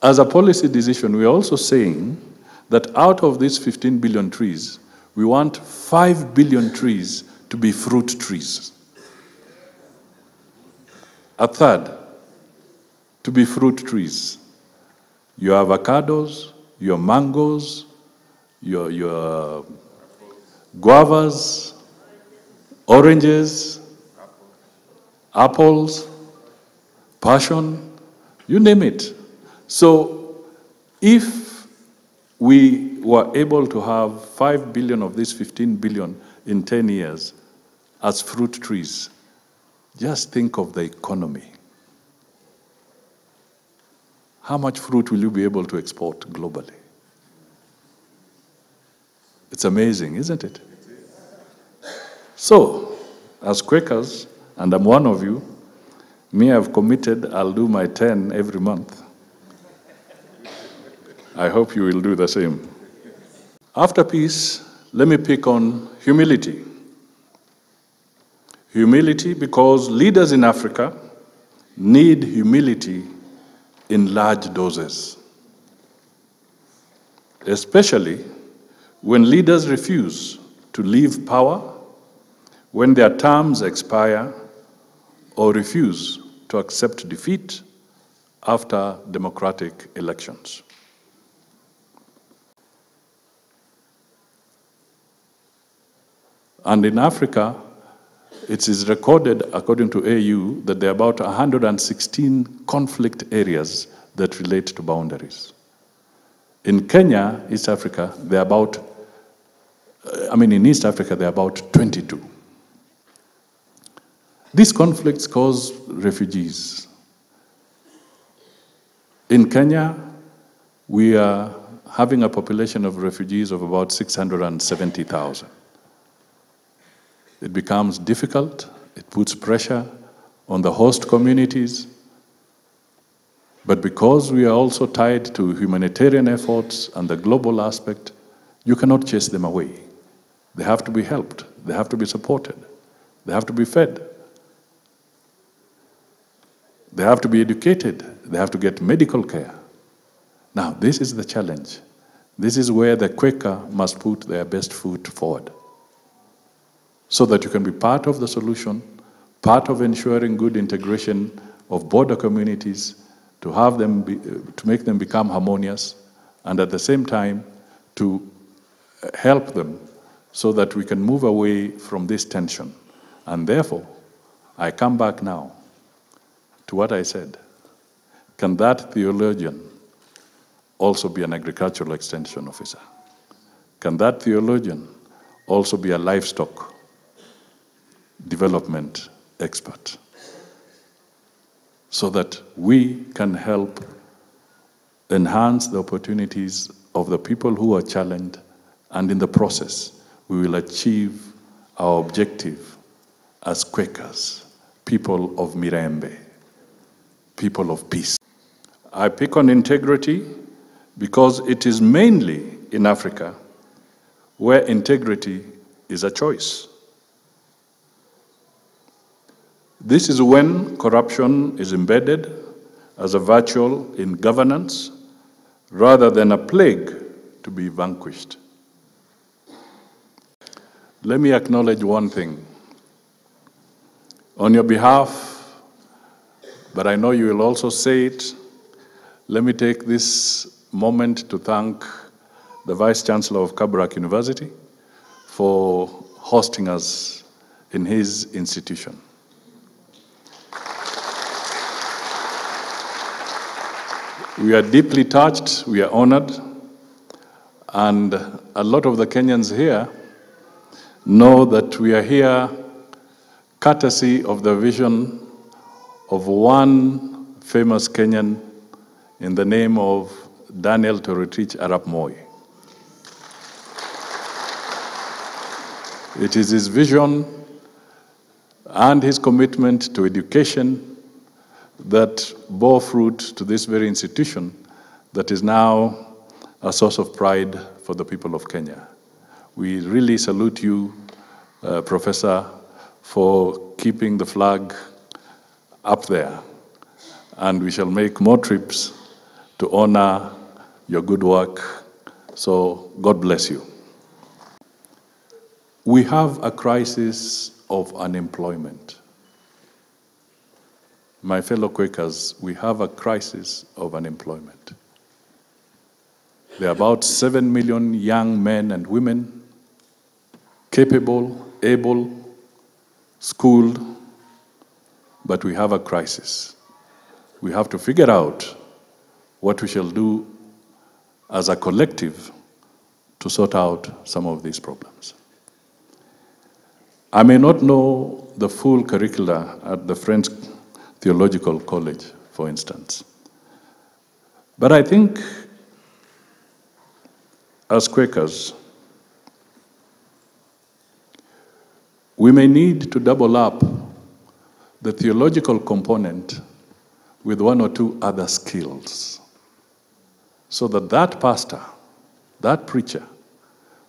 As a policy decision, we are also saying that out of these 15 billion trees, we want 5 billion trees to be fruit trees. A third to be fruit trees. Your avocados, your mangoes, your guavas, oranges, apples, passion, you name it. So if we were able to have 5 billion of these 15 billion in 10 years as fruit trees, just think of the economy. How much fruit will you be able to export globally? It's amazing, isn't it? So, as Quakers, and I'm one of you, me, I've committed, I'll do my 10 every month. I hope you will do the same. After peace, let me pick on humility. Humility, because leaders in Africa need humility in large doses, especially when leaders refuse to leave power, when their terms expire, or refuse to accept defeat after democratic elections. And in Africa, it is recorded, according to AU, that there are about 116 conflict areas that relate to boundaries. In Kenya, East Africa, there are about, in East Africa, there are about 22. These conflicts cause refugees. In Kenya, we are having a population of refugees of about 670,000. It becomes difficult, it puts pressure on the host communities, but because we are also tied to humanitarian efforts and the global aspect, you cannot chase them away. They have to be helped, they have to be supported, they have to be fed, they have to be educated, they have to get medical care. Now, this is the challenge. This is where the Quaker must put their best foot forward, so that you can be part of the solution, part of ensuring good integration of border communities, to have them to make them become harmonious, and at the same time to help them so that we can move away from this tension. And therefore, I come back now to what I said. Can that theologian also be an agricultural extension officer? Can that theologian also be a livestock development expert, so that we can help enhance the opportunities of the people who are challenged, and in the process, we will achieve our objective as Quakers, people of Mutembei, people of peace. I pick on integrity because it is mainly in Africa where integrity is a choice. This is when corruption is embedded as a virtue in governance rather than a plague to be vanquished. Let me acknowledge one thing. On your behalf, but I know you will also say it, let me take this moment to thank the Vice Chancellor of Kabarak University for hosting us in his institution. We are deeply touched, we are honored, and a lot of the Kenyans here know that we are here courtesy of the vision of one famous Kenyan in the name of Daniel Toroitich Arap Moi. It is his vision and his commitment to education that bore fruit to this very institution that is now a source of pride for the people of Kenya. We really salute you, Professor, for keeping the flag up there. And we shall make more trips to honor your good work. So God bless you. We have a crisis of unemployment. My fellow Quakers, we have a crisis of unemployment. There are about 7 million young men and women, capable, able, schooled, but we have a crisis. We have to figure out what we shall do as a collective to sort out some of these problems. I may not know the full curricula at the French Theological College, for instance, but I think as Quakers, we may need to double up the theological component with 1 or 2 other skills, so that that pastor, that preacher,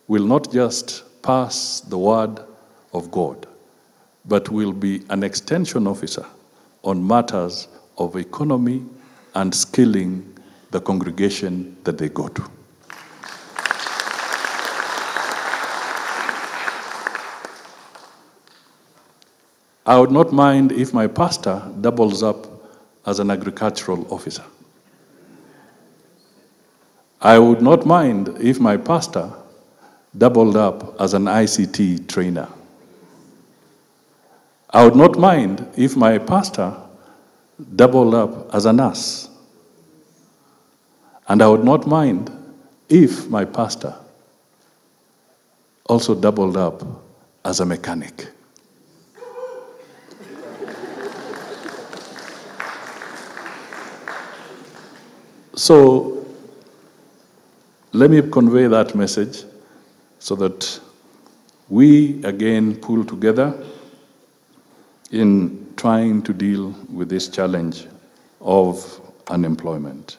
will not just pass the word of God, but will be an extension officer on matters of economy and skilling the congregation that they go to. I would not mind if my pastor doubles up as an agricultural officer. I would not mind if my pastor doubled up as an ICT trainer. I would not mind if my pastor doubled up as a nurse. And I would not mind if my pastor also doubled up as a mechanic. So let me convey that message so that we again pull together in trying to deal with this challenge of unemployment.